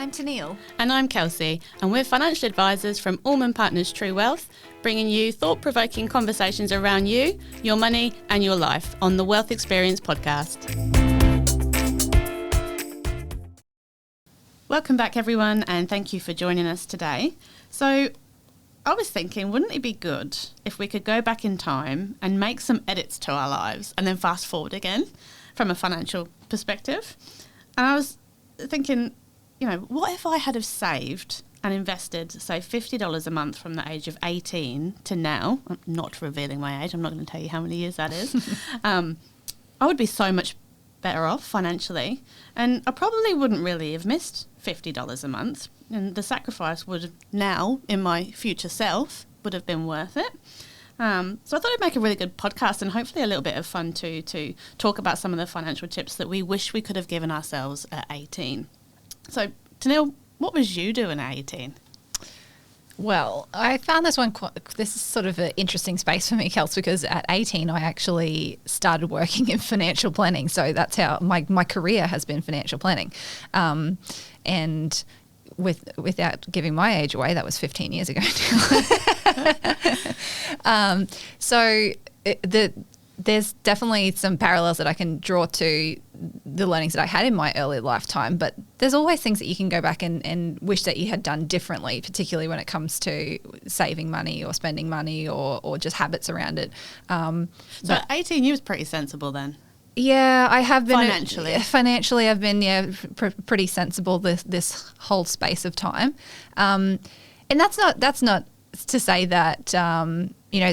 I'm Teneale. And I'm Kelsey, and we're financial advisors from Allman Partners True Wealth, bringing you thought-provoking conversations around you, your money and your life on the Wealth Experience podcast. Welcome back, everyone, and thank you for joining us today. So I was thinking, wouldn't it be good if we could go back in time and make some edits to our lives and then fast forward again from a financial perspective? And I was thinking, what if I had have saved and invested, say, $50 a month from the age of 18 to now? I'm not revealing my age. I'm not going to tell you how many years that is. I would be so much better off financially. And I probably wouldn't really have missed $50 a month. And the sacrifice would have now, in my future self, would have been worth it. So I thought I'd make a really good podcast and hopefully a little bit of fun too, to talk about some of the financial tips that we wish we could have given ourselves at 18. So, Teneale, what was you doing at 18? Well, I found this is sort of an interesting space for me, Kels, because at 18 I actually started working in financial planning. So that's how my career has been financial planning. And without giving my age away, that was 15 years ago now. There's definitely some parallels that I can draw to the learnings that I had in my early lifetime, but there's always things that you can go back and wish that you had done differently, particularly when it comes to saving money or spending money or just habits around it. So 18, you was pretty sensible then? Yeah, I have been. Financially, I've been pretty sensible this whole space of time, and that's not to say that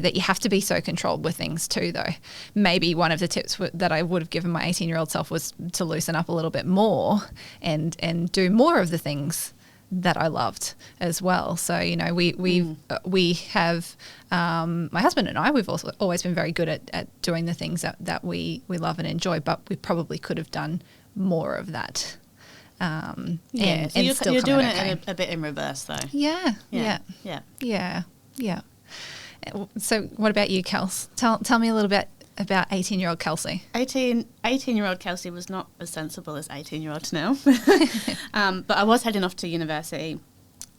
that you have to be so controlled with things too. Though maybe one of the tips that I would have given my 18-year-old self was to loosen up a little bit more and do more of the things that I loved as well. So we have my husband and I, we've also always been very good at doing the things that we love and enjoy, but we probably could have done more of that. So you're doing it a bit in reverse though. Yeah. So what about you, Kels? Tell me a little bit about 18-year-old Kelsey. 18-year-old Kelsey was not as sensible as 18-year-old now. But I was heading off to university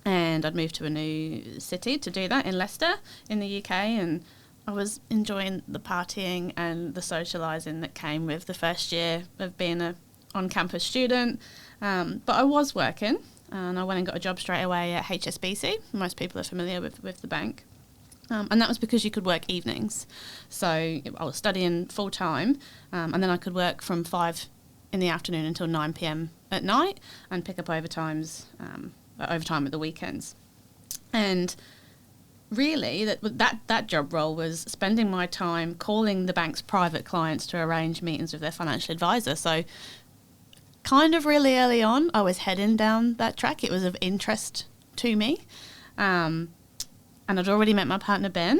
and I'd moved to a new city to do that in Leicester in the UK, and I was enjoying the partying and the socialising that came with the first year of being a on-campus student. But I was working and I went and got a job straight away at HSBC. Most people are familiar with the bank. And that was because you could work evenings. So I was studying full-time and then I could work from 5 in the afternoon until 9 p.m. at night and pick up overtime at the weekends. And really, that job role was spending my time calling the bank's private clients to arrange meetings with their financial advisor. So kind of really early on, I was heading down that track. It was of interest to me. And I'd already met my partner, Ben.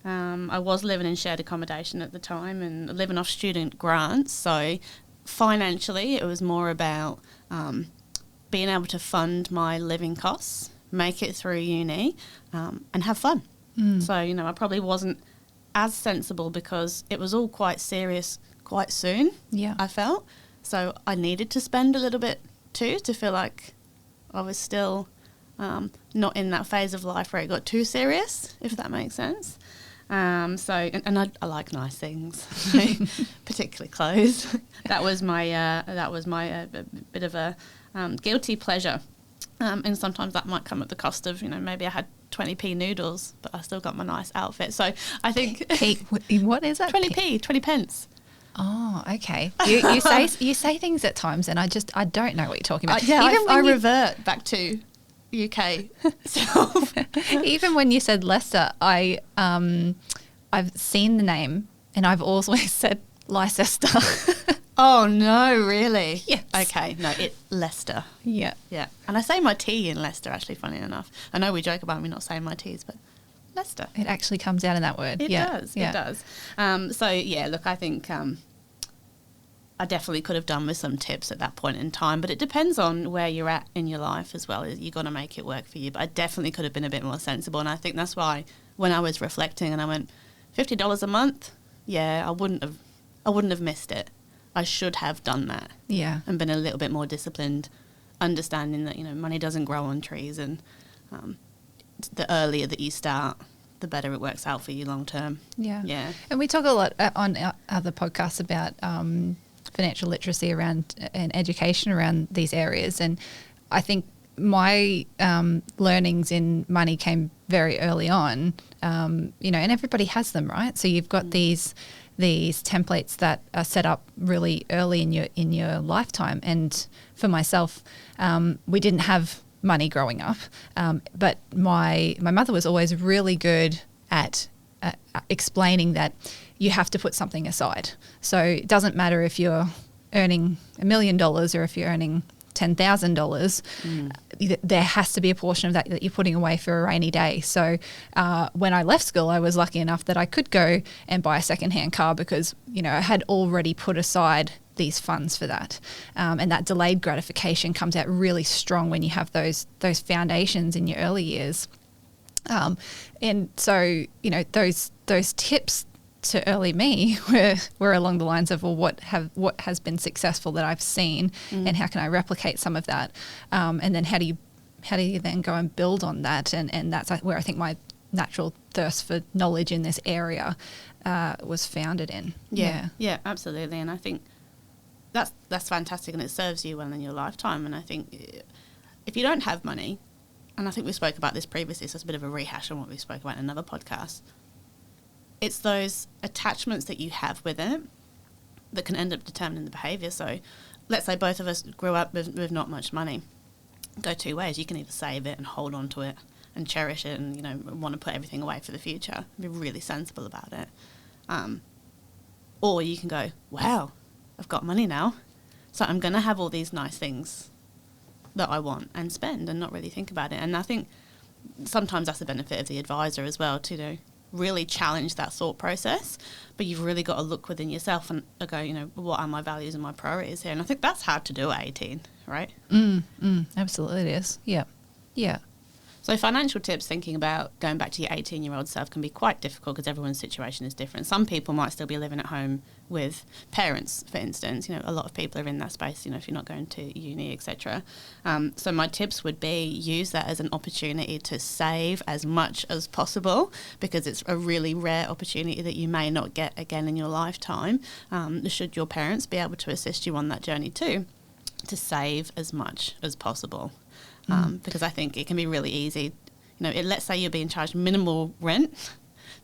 I was living in shared accommodation at the time and living off student grants. So financially, it was more about being able to fund my living costs, make it through uni, and have fun. So, I probably wasn't as sensible because it was all quite serious quite soon, I felt. So I needed to spend a little bit too to feel like I was still not in that phase of life where it got too serious, if that makes sense. I like nice things, particularly clothes. that was my bit of a guilty pleasure, and sometimes that might come at the cost of maybe I had 20p noodles, but I still got my nice outfit. So I think what is that? 20 pence. Oh, okay. You say things at times, and I don't know what you're talking about. I revert back to UK self. Even when you said Leicester, I've seen the name, and I've always said Leicester. Oh no, really? Yes. Okay, no, Leicester. Yeah. And I say my T in Leicester, actually, funny enough. I know we joke about me not saying my T's, but Leicester. It actually comes out in that word. It does. Look, I think I definitely could have done with some tips at that point in time, but it depends on where you're at in your life as well. You've got to make it work for you. But I definitely could have been a bit more sensible, and I think that's why when I was reflecting and I went, $50 a month, I wouldn't have missed it. I should have done that. Yeah. And been a little bit more disciplined understanding that, money doesn't grow on trees, and the earlier that you start, the better it works out for you long term. Yeah. And we talk a lot on our other podcasts about financial literacy around and education around these areas. And I think my learnings in money came very early on, and everybody has them, right? So you've got these templates that are set up really early in your lifetime. And for myself, we didn't have money growing up, but my mother was always really good at explaining that you have to put something aside. So it doesn't matter if you're earning $1 million or if you're earning $10,000, there has to be a portion of that you're putting away for a rainy day. So when I left school, I was lucky enough that I could go and buy a secondhand car because, I had already put aside these funds for that. And that delayed gratification comes out really strong when you have those foundations in your early years. And so, those tips to early me were along the lines of, well, what has been successful that I've seen, and how can I replicate some of that, and then how do you then go and build on that, and that's where I think my natural thirst for knowledge in this area was founded in. Yeah, absolutely. And I think that's fantastic, and it serves you well in your lifetime. And I think if you don't have money, and I think we spoke about this previously, so it's a bit of a rehash on what we spoke about in another podcast, it's those attachments that you have with it that can end up determining the behaviour. So let's say both of us grew up with not much money. Go two ways. You can either save it and hold on to it and cherish it and, want to put everything away for the future, be really sensible about it. Or you can go, wow, I've got money now, so I'm going to have all these nice things that I want and spend and not really think about it. And I think sometimes that's the benefit of the advisor as well, to really challenge that thought process, but you've really got to look within yourself and go, what are my values and my priorities here? And I think that's hard to do at 18, right? Absolutely it is. Yeah. So financial tips, thinking about going back to your 18-year-old self, can be quite difficult because everyone's situation is different. Some people might still be living at home with parents, for instance. A lot of people are in that space, if you're not going to uni, etc. So my tips would be use that as an opportunity to save as much as possible, because it's a really rare opportunity that you may not get again in your lifetime. Should your parents be able to assist you on that journey too, to save as much as possible. Because I think it can be really easy. Let's say you're being charged minimal rent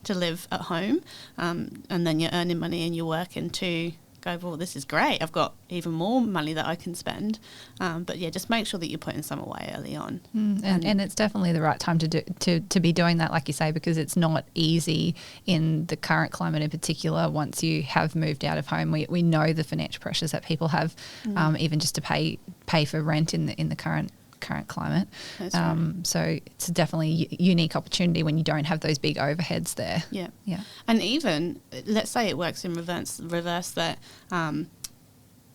to live at home, and then you're earning money and you're working to go, well, this is great. I've got even more money that I can spend. But yeah, just make sure that you're putting some away early on. And it's definitely the right time to be doing that, like you say, because it's not easy in the current climate in particular. Once you have moved out of home, we know the financial pressures that people have, even just to pay for rent in the current climate. That's right. So it's definitely a unique opportunity when you don't have those big overheads there. Yeah. And even let's say it works in reverse that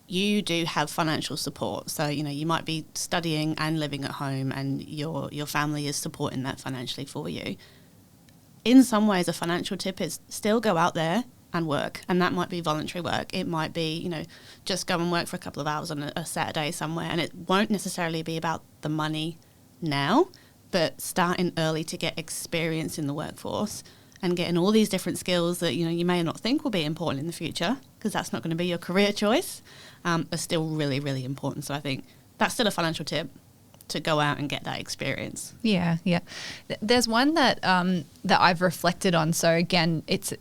you do have financial support. So you might be studying and living at home, and your family is supporting that financially for you. In some ways, a financial tip is still go out there and work, and that might be voluntary work. It might be, just go and work for a couple of hours on a Saturday somewhere, and it won't necessarily be about the money now, but starting early to get experience in the workforce and getting all these different skills that, you may not think will be important in the future, because that's not going to be your career choice, are still really, really important. So I think that's still a financial tip, to go out and get that experience. Yeah. There's one that I've reflected on. So again, it's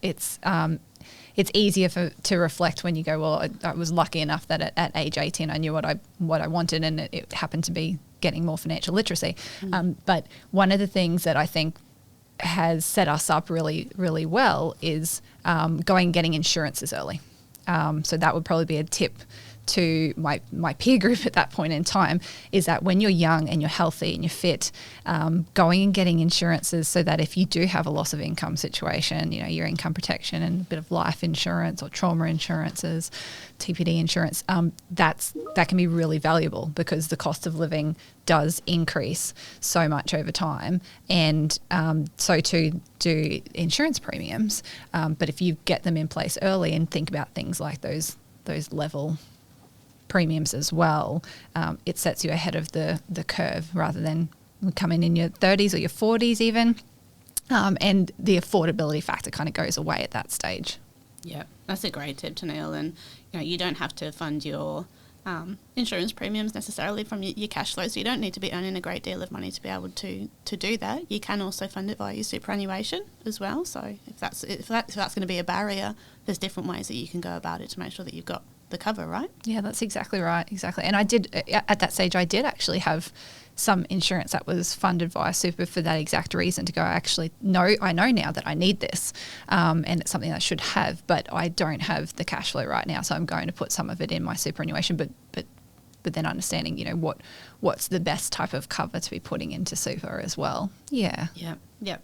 easier to reflect when you go, well, I was lucky enough that at age 18 I knew what I wanted, and it happened to be getting more financial literacy. But one of the things that I think has set us up really, really well is going and getting insurances early. So that would probably be a tip to my peer group at that point in time, is that when you're young and you're healthy and you're fit, going and getting insurances so that if you do have a loss of income situation, your income protection and a bit of life insurance or trauma insurances, TPD insurance, that can be really valuable, because the cost of living does increase so much over time, and so too do insurance premiums. But if you get them in place early and think about things like those level premiums as well, it sets you ahead of the curve rather than coming in your 30s or your 40s even. And the affordability factor kind of goes away at that stage. Yeah, that's a great tip, Teneale. And you don't have to fund your insurance premiums necessarily from your cash flow, so you don't need to be earning a great deal of money to be able to do that. You can also fund it via your superannuation as well. So if that's going to be a barrier, there's different ways that you can go about it to make sure that you've got the cover, right? Yeah, that's exactly right. Exactly. And I did, at that stage, I did actually have some insurance that was funded via super for that exact reason, to go, actually, no, I know now that I need this, and it's something I should have, but I don't have the cash flow right now, so I'm going to put some of it in my superannuation, but then understanding, what's the best type of cover to be putting into super as well. Yeah. Yeah.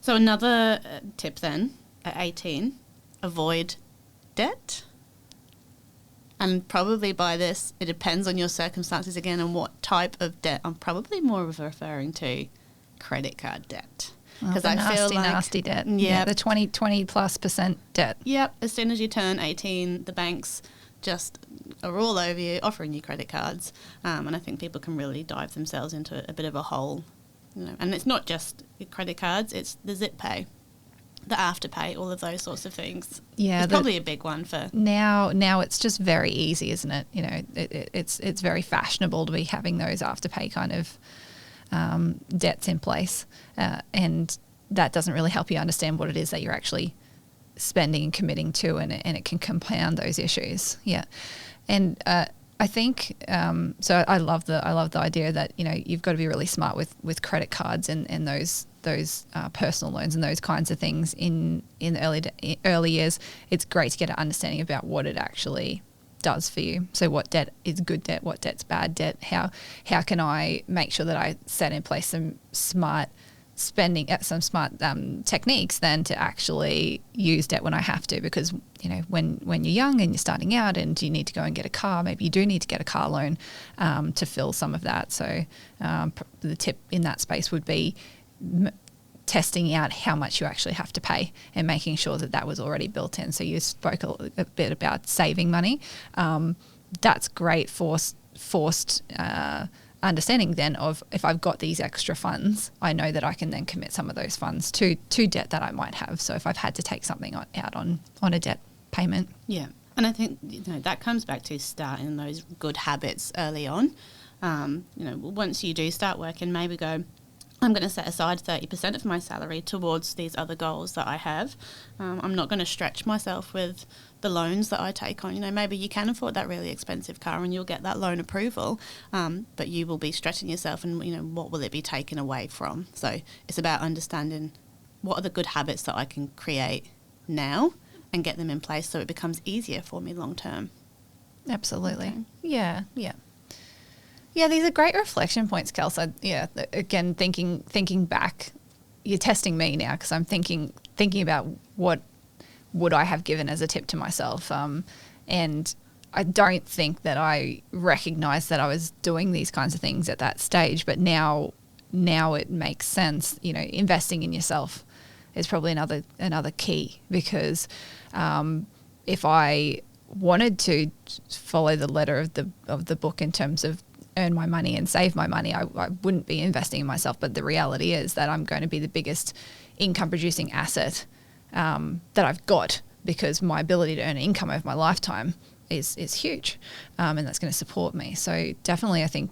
So another tip then, at 18, avoid debt. And probably by this, it depends on your circumstances again and what type of debt. I'm probably more referring to credit card debt. Because I feel like nasty debt. Yeah, the 20+% debt. Yep. As soon as you turn 18, the banks just are all over you, offering you credit cards. And I think people can really dive themselves into a bit of a hole. And it's not just your credit cards, it's the zip pay, the afterpay, all of those sorts of things. Yeah, it's probably a big one for now. It's just very easy, isn't it? It's very fashionable to be having those afterpay kind of debts in place, and that doesn't really help you understand what it is that you're actually spending and committing to, and it can compound those issues. Yeah, and I think so. I love the idea that you've got to be really smart with credit cards and those personal loans and those kinds of things in the early years. It's great to get an understanding about what it actually does for you. So what debt is good debt, what debt's bad debt, how can I make sure that I set in place some smart spending, some smart techniques then to actually use debt when I have to, because when you're young and you're starting out and you need to go and get a car, maybe you do need to get a car loan to fill some of that. So the tip in that space would be testing out how much you actually have to pay and making sure that was already built in. So you spoke a bit about saving money. That's great forced understanding then of, if I've got these extra funds, I know that I can then commit some of those funds to debt that I might have. So if I've had to take something out on a debt payment. Yeah. And I think that comes back to starting those good habits early on. Once you do start working, maybe go, I'm going to set aside 30% of my salary towards these other goals that I have. I'm not going to stretch myself with the loans that I take on. Maybe you can afford that really expensive car and you'll get that loan approval, but you will be stretching yourself, and what will it be taken away from? So it's about understanding what are the good habits that I can create now and get them in place so it becomes easier for me long term. Absolutely. Okay. Yeah. Yeah, these are great reflection points, Kelsey. Yeah, again, thinking back, you're testing me now, because I'm thinking about what would I have given as a tip to myself, and I don't think that I recognised that I was doing these kinds of things at that stage. But now it makes sense. Investing in yourself is probably another key, because if I wanted to follow the letter of the book in terms of earn my money and save my money, I wouldn't be investing in myself. But the reality is that I'm going to be the biggest income producing asset that I've got, because my ability to earn income over my lifetime is huge, and that's going to support me. So definitely, I think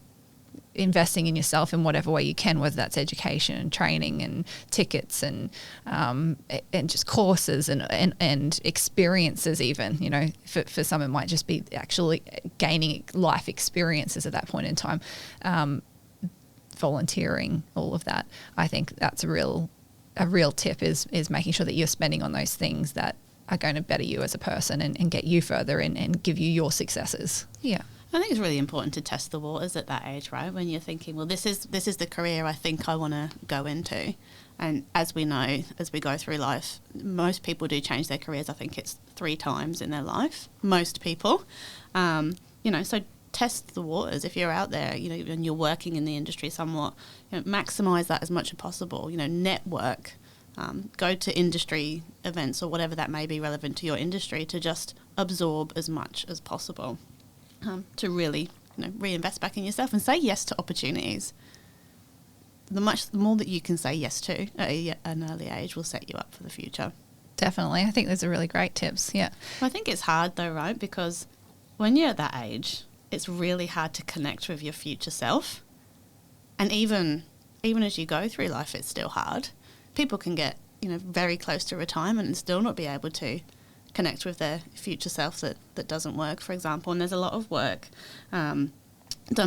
investing in yourself in whatever way you can, whether that's education and training and tickets and just courses and experiences even, for some it might just be actually gaining life experiences at that point in time, volunteering, all of that. I think that's a real tip is making sure that you're spending on those things that are going to better you as a person and get you further and give you your successes. Yeah. I think it's really important to test the waters at that age, right? When you're thinking, well, this is the career I think I want to go into. And as we know, as we go through life, most people do change their careers. I think it's 3 times in their life, most people. So test the waters. If you're out there, and you're working in the industry somewhat, maximise that as much as possible. Network, go to industry events or whatever that may be relevant to your industry to just absorb as much as possible. to really, reinvest back in yourself and say yes to opportunities. The more that you can say yes to at an early age will set you up for the future. Definitely. I think those are really great tips. Yeah. I think it's hard though, right? Because when you're at that age, it's really hard to connect with your future self. And even as you go through life, it's still hard. People can get, very close to retirement and still not be able to connect with their future self that doesn't work, for example. And there's a lot of work done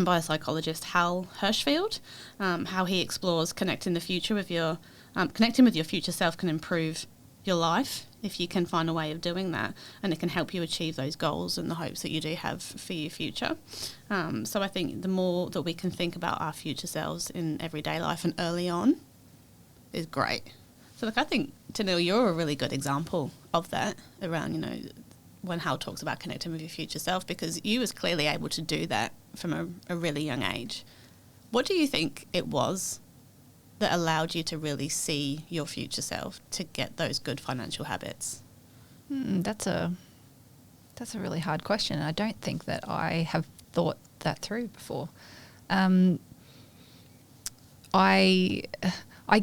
by a psychologist, 𝗣𝗆𝐿𝐻, how he explores connecting with your future self can improve your life if you can find a way of doing that, and it can help you achieve those goals and the hopes that you do have for your future. So I think the more that we can think about our future selves in everyday life and early on is great. So I think, Teneale, you're a really good example of that around, when Hal talks about connecting with your future self, because you was clearly able to do that from a really young age. What do you think it was that allowed you to really see your future self to get those good financial habits? That's a really hard question. I don't think that I have thought that through before. I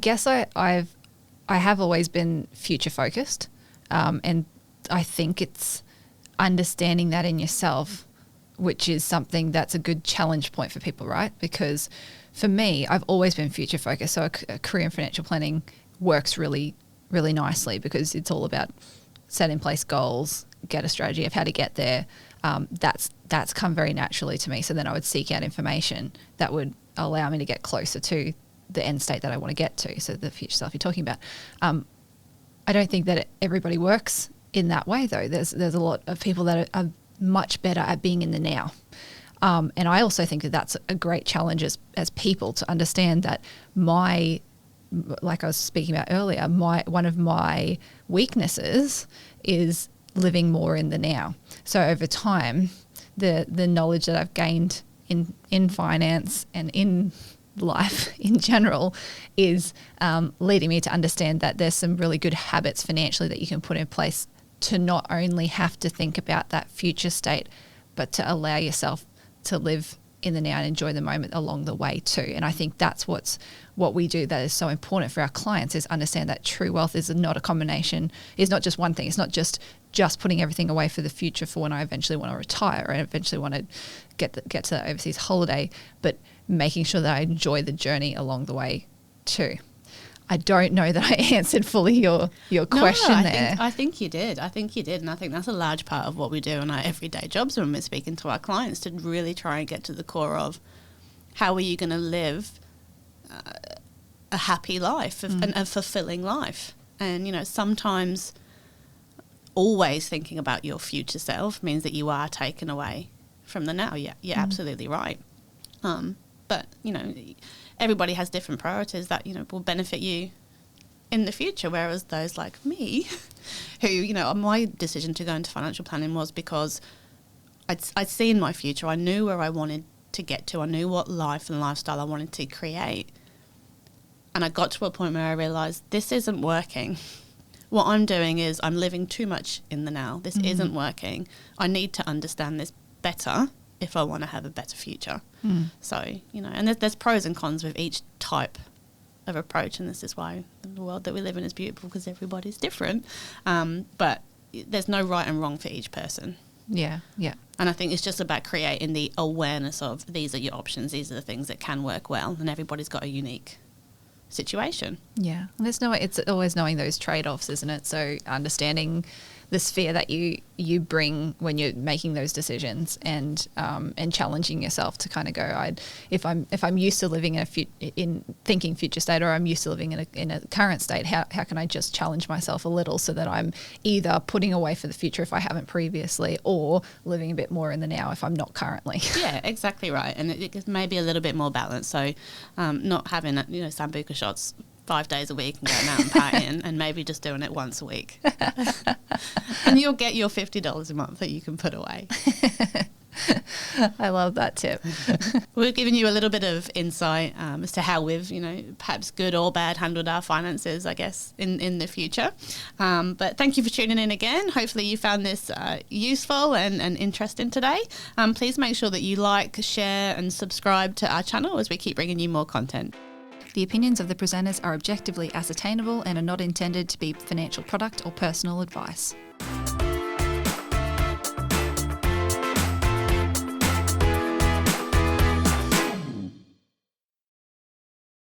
guess I have always been future focused, and I think it's understanding that in yourself, which is something that's a good challenge point for people, right? Because for me, I've always been future focused. So a career in financial planning works really, really nicely because it's all about set in place goals, get a strategy of how to get there. That's come very naturally to me. So then I would seek out information that would allow me to get closer to the end state that I want to get to. So the future self you're talking about. I don't think that everybody works in that way though. There's a lot of people that are much better at being in the now. And I also think that that's a great challenge as people to understand that like I was speaking about earlier, one of my weaknesses is living more in the now. So over time, the knowledge that I've gained in finance and in life in general is leading me to understand that there's some really good habits financially that you can put in place to not only have to think about that future state, but to allow yourself to live in the now and enjoy the moment along the way too. And I think that's what we do that is so important for our clients, is understand that true wealth is not a combination, is not just one thing. It's not just putting everything away for the future for when I eventually want to retire or eventually want to get to that overseas holiday, but making sure that I enjoy the journey along the way too. I don't know that I answered fully your question there. I think you did. And I think that's a large part of what we do in our everyday jobs when we're speaking to our clients, to really try and get to the core of how are you going to live a happy life and a fulfilling life. And, sometimes always thinking about your future self means that you are taken away from the now. Yeah, you're absolutely right. But, everybody has different priorities that, will benefit you in the future. Whereas those like me, who, my decision to go into financial planning was because I'd seen my future. I knew where I wanted to get to. I knew what life and lifestyle I wanted to create. And I got to a point where I realised this isn't working. What I'm doing is I'm living too much in the now. This isn't working. I need to understand this better if I want to have a better future. So, and there's pros and cons with each type of approach, and this is why the world that we live in is beautiful, because everybody's different. But there's no right and wrong for each person. Yeah. And I think it's just about creating the awareness of these are your options, these are the things that can work well, and everybody's got a unique situation. Yeah. And it's always knowing those trade-offs, isn't it? So understanding the sphere that you bring when you're making those decisions, and challenging yourself to kind of go, if I'm used to living in thinking future state, or I'm used to living in a current state, how can I just challenge myself a little so that I'm either putting away for the future if I haven't previously, or living a bit more in the now if I'm not currently. Yeah, exactly right. And it may be a little bit more balanced. So not having sambuca shots 5 days a week and going out and partying, and maybe just doing it once a week. And you'll get your $50 a month that you can put away. I love that tip. We've given you a little bit of insight as to how we've, perhaps good or bad handled our finances, I guess, in the future. But thank you for tuning in again. Hopefully you found this useful and interesting today. Please make sure that you like, share and subscribe to our channel as we keep bringing you more content. The opinions of the presenters are objectively ascertainable and are not intended to be financial product or personal advice.